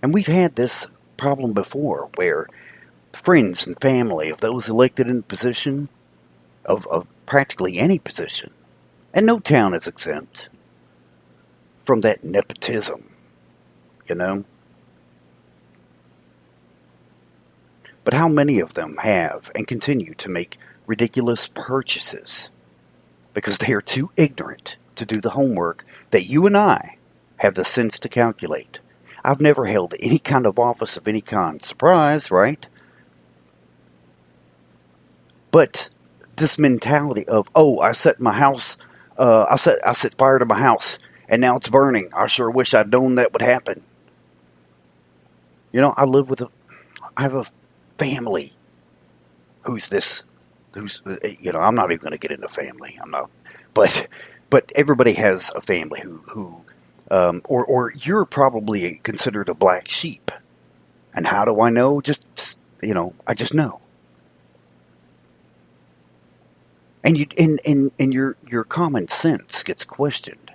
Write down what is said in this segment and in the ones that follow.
And we've had this problem before where friends and family of those elected in position, of practically any position, and no town is exempt from that nepotism, you know? But how many of them have and continue to make ridiculous purchases because they are too ignorant to do the homework that you and I have the sense to calculate? I've never held any kind of office of any kind. Surprise, right? But this mentality of, oh, I set my house, I set fire to my house, and now it's burning. I sure wish I'd known that would happen. You know, I have a family who's, I'm not even going to get into family. I'm not, but everybody has a family or you're probably considered a black sheep. And how do I know? I just know. And your common sense gets questioned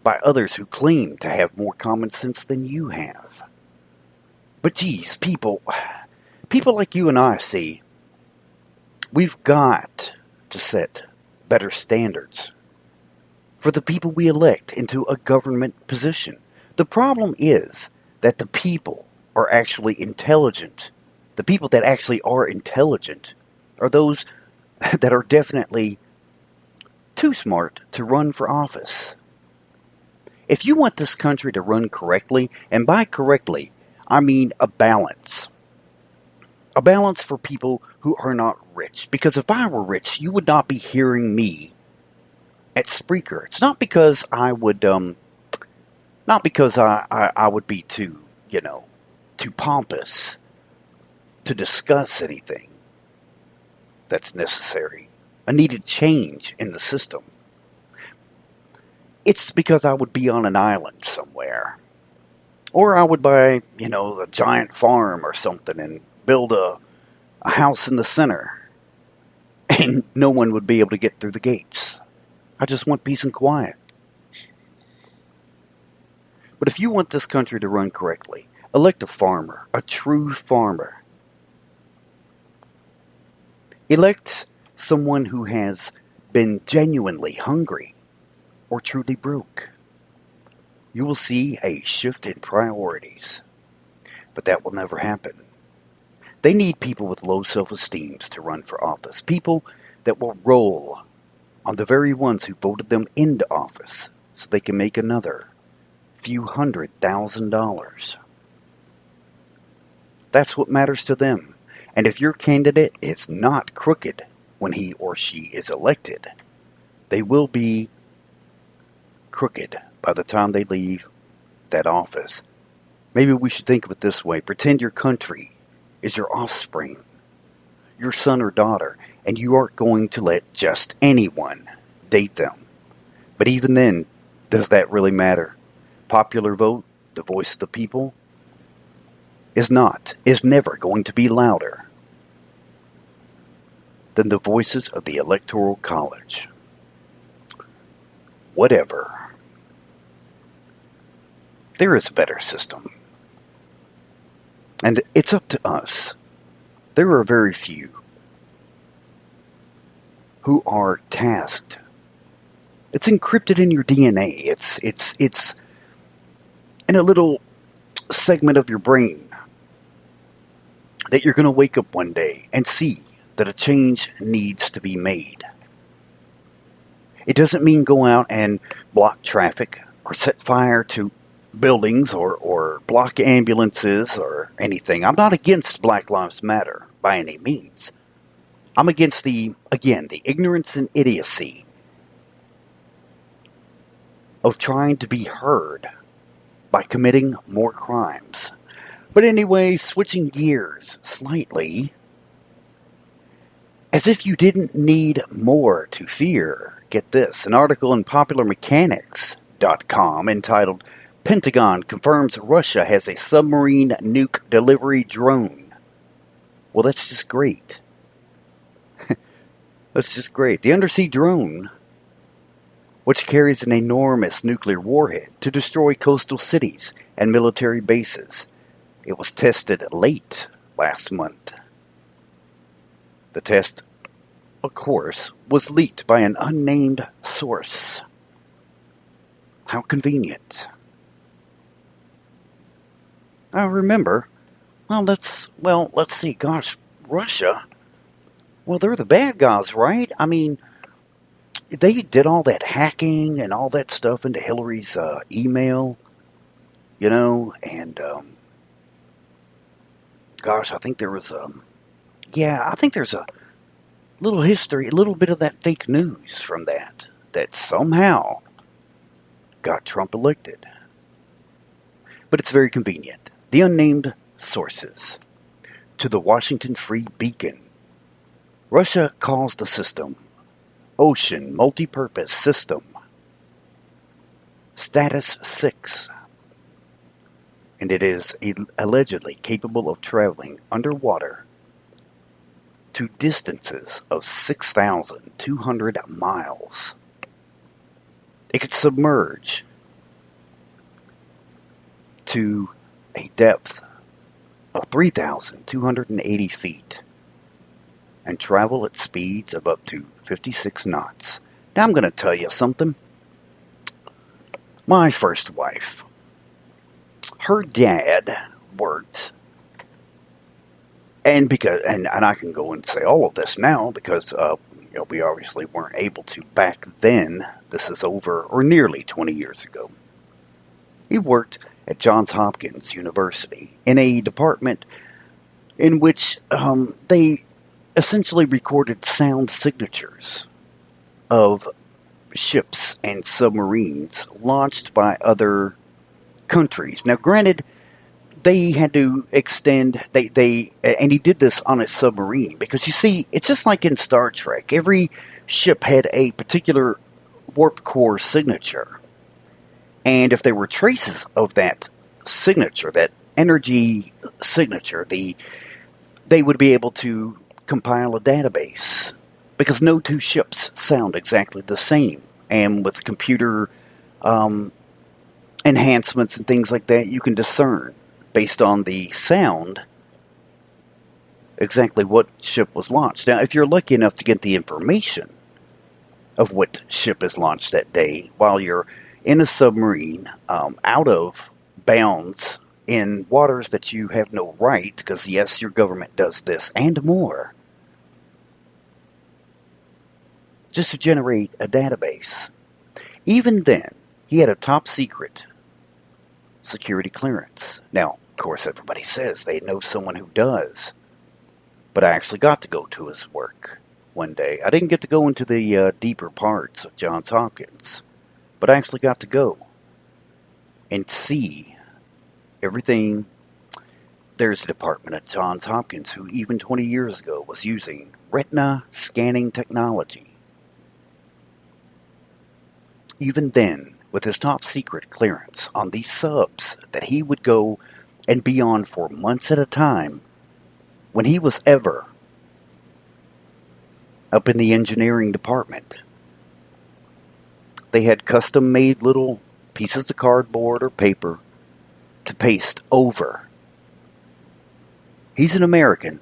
by others who claim to have more common sense than you have. But geez, people like you and I, see, we've got to set better standards for the people we elect into a government position. The problem is that the people are actually intelligent. The people that actually are intelligent are those that are definitely too smart to run for office. If you want this country to run correctly, and by correctly, I mean a balance for people who are not rich. Because if I were rich, you would not be hearing me at Spreaker. It's not because I would, not because I would be too pompous to discuss anything that's necessary, a needed change in the system. It's because I would be on an island somewhere. Or I would buy, a giant farm or something and build a house in the center. And no one would be able to get through the gates. I just want peace and quiet. But if you want this country to run correctly, elect a farmer, a true farmer. Elect someone who has been genuinely hungry or truly broke. You will see a shift in priorities. But that will never happen. They need people with low self-esteem to run for office. People that will roll on the very ones who voted them into office so they can make another few $100,000. That's what matters to them. And if your candidate is not crooked when he or she is elected, they will be crooked by the time they leave that office. Maybe we should think of it this way. Pretend your country is your offspring, your son or daughter, and you aren't going to let just anyone date them. But even then, does that really matter? Popular vote, the voice of the people, is never going to be louder than the voices of the Electoral College. Whatever. There is a better system. And it's up to us. There are very few who are tasked. It's encrypted in your DNA. It's in a little segment of your brain that you're going to wake up one day and see that a change needs to be made. It doesn't mean go out and block traffic or set fire to buildings or block ambulances or anything. I'm not against Black Lives Matter by any means. I'm against the ignorance and idiocy of trying to be heard by committing more crimes. But anyway, switching gears slightly, as if you didn't need more to fear, get this, an article in popularmechanics.com entitled Pentagon Confirms Russia Has a Submarine Nuke Delivery Drone. Well, that's just great. That's just great. The undersea drone which carries an enormous nuclear warhead to destroy coastal cities and military bases. It was tested late last month. The test, of course, was leaked by an unnamed source. How convenient. I remember, let's see, gosh, Russia, well, they're the bad guys, right? I mean, they did all that hacking and all that stuff into Hillary's email, and gosh, I think there was I think there's a little history, a little bit of that fake news from that somehow got Trump elected. But it's very convenient. The unnamed sources. To the Washington Free Beacon. Russia calls the system Ocean Multipurpose System. Status 6. And it is allegedly capable of traveling underwater to distances of 6,200 miles. It could submerge to a depth of 3,280 feet and travel at speeds of up to 56 knots. Now I'm going to tell you something. My first wife, her dad worked, and I can go and say all of this now because we obviously weren't able to back then. This is over or nearly 20 years ago. He worked at Johns Hopkins University in a department in which they essentially recorded sound signatures of ships and submarines launched by other countries. Now, granted, they had to extend, and he did this on a submarine, because you see, it's just like in Star Trek. Every ship had a particular warp core signature. And if there were traces of that signature, that energy signature, they would be able to compile a database, because no two ships sound exactly the same. And with computer enhancements and things like that, you can discern, based on the sound, exactly what ship was launched. Now, if you're lucky enough to get the information of what ship is launched that day while you're in a submarine, out of bounds in waters that you have no right, because yes, your government does this and more, just to generate a database. Even then, he had a top secret security clearance. Now, of course, everybody says they know someone who does, but I actually got to go to his work one day. I didn't get to go into the deeper parts of Johns Hopkins, but I actually got to go and see everything. There's a department at Johns Hopkins who even 20 years ago was using retina scanning technology. Even then, with his top secret clearance on these subs that he would go and be on for months at a time, when he was ever up in the engineering department, they had custom-made little pieces of cardboard or paper to paste over. He's an American,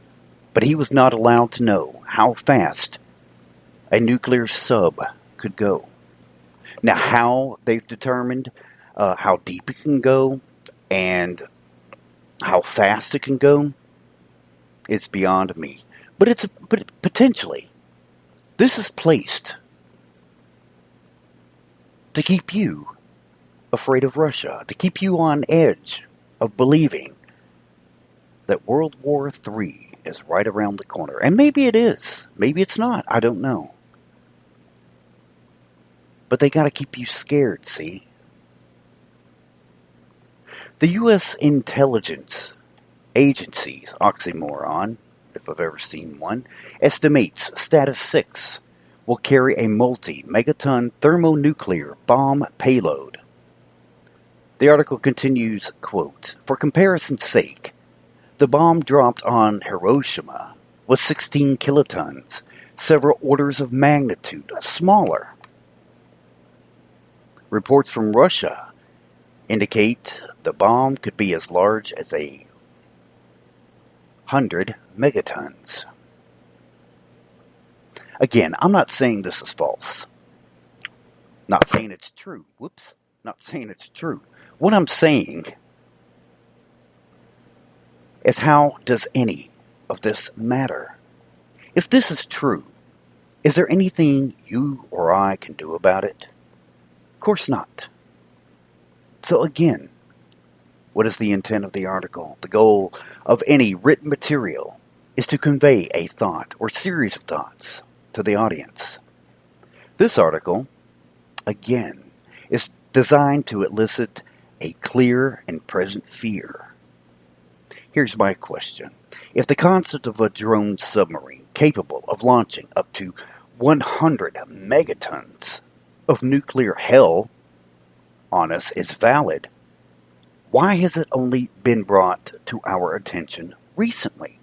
but he was not allowed to know how fast a nuclear sub could go. Now, how they've determined how deep it can go and how fast it can go is beyond me. But potentially, this is placed to keep you afraid of Russia, to keep you on edge of believing that World War III is right around the corner. And maybe it is. Maybe it's not. I don't know. But they got to keep you scared, see? The U.S. intelligence agencies, oxymoron, if I've ever seen one, estimates Status 6 will carry a multi-megaton thermonuclear bomb payload. The article continues, quote, "For comparison's sake, the bomb dropped on Hiroshima was 16 kilotons, several orders of magnitude smaller Reports from Russia indicate the bomb could be as large as 100 megatons. Again, I'm not saying this is false. Not saying it's true. Whoops. Not saying it's true. What I'm saying is, how does any of this matter? If this is true, is there anything you or I can do about it? Of course not. So again, what is the intent of the article? The goal of any written material is to convey a thought or series of thoughts to the audience. This article, again, is designed to elicit a clear and present fear. Here's my question. If the concept of a drone submarine capable of launching up to 100 megatons of nuclear hell on us is valid, why has it only been brought to our attention recently?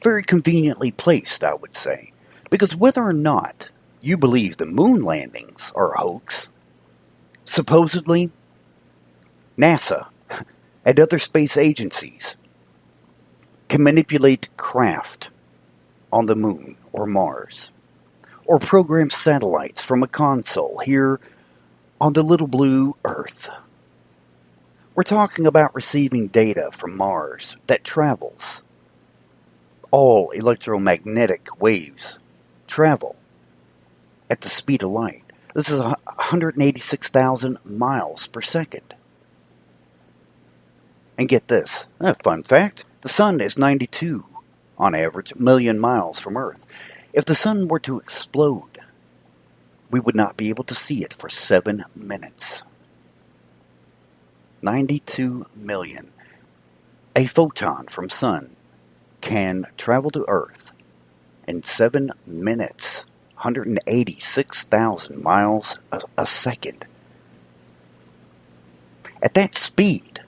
Very conveniently placed, I would say. Because whether or not you believe the moon landings are a hoax, supposedly NASA and other space agencies can manipulate craft on the moon or Mars, or program satellites from a console here on the little blue Earth. We're talking about receiving data from Mars that travels. All electromagnetic waves travel at the speed of light. This is 186,000 miles per second. And get this, a fun fact, the sun is 92, on average, million miles from Earth. If the sun were to explode, we would not be able to see it for 7 minutes. 92 million. A photon from sun can travel to Earth in 7 minutes, 186,000 miles a second. At that speed,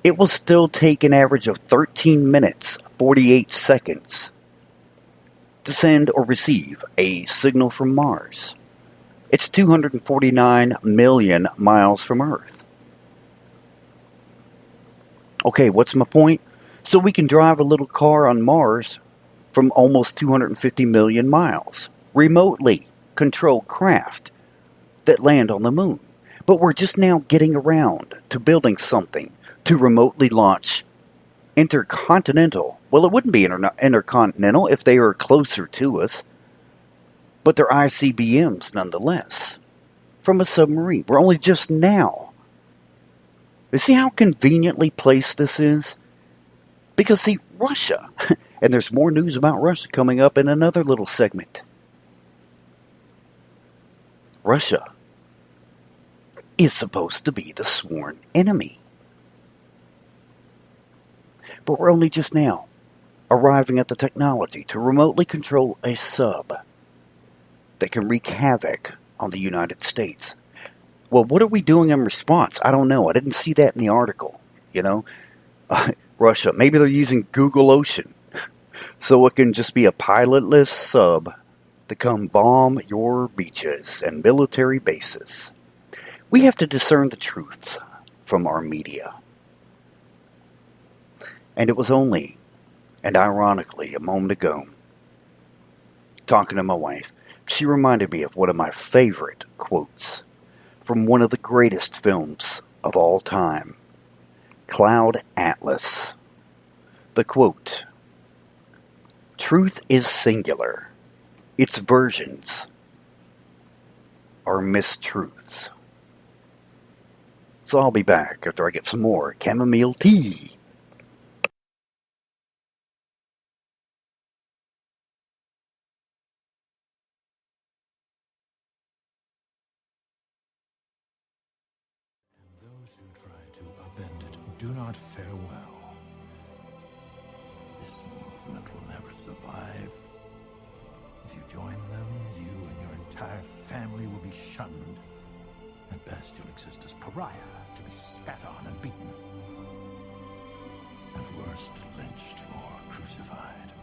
it will still take an average of 13 minutes, 48 seconds to send or receive a signal from Mars. It's 249 million miles from Earth. Okay, what's my point? So we can drive a little car on Mars from almost 250 million miles. Remotely control craft that land on the moon. But we're just now getting around to building something to remotely launch intercontinental. Well, it wouldn't be intercontinental if they were closer to us. But they're ICBMs nonetheless, from a submarine. We're only just now. You see how conveniently placed this is? Because, see, Russia, and there's more news about Russia coming up in another little segment. Russia is supposed to be the sworn enemy. But we're only just now arriving at the technology to remotely control a sub that can wreak havoc on the United States. Well, what are we doing in response? I don't know. I didn't see that in the article. Russia, maybe they're using Google Ocean so it can just be a pilotless sub to come bomb your beaches and military bases. We have to discern the truths from our media. And it was only, and ironically, a moment ago, talking to my wife, she reminded me of one of my favorite quotes from one of the greatest films of all time, Cloud Atlas. The quote, "Truth is singular. Its versions are mistruths." So I'll be back after I get some more chamomile tea. Do not fare well. This movement will never survive. If you join them, you and your entire family will be shunned. At best, you'll exist as pariah, to be spat on and beaten. At worst, lynched or crucified.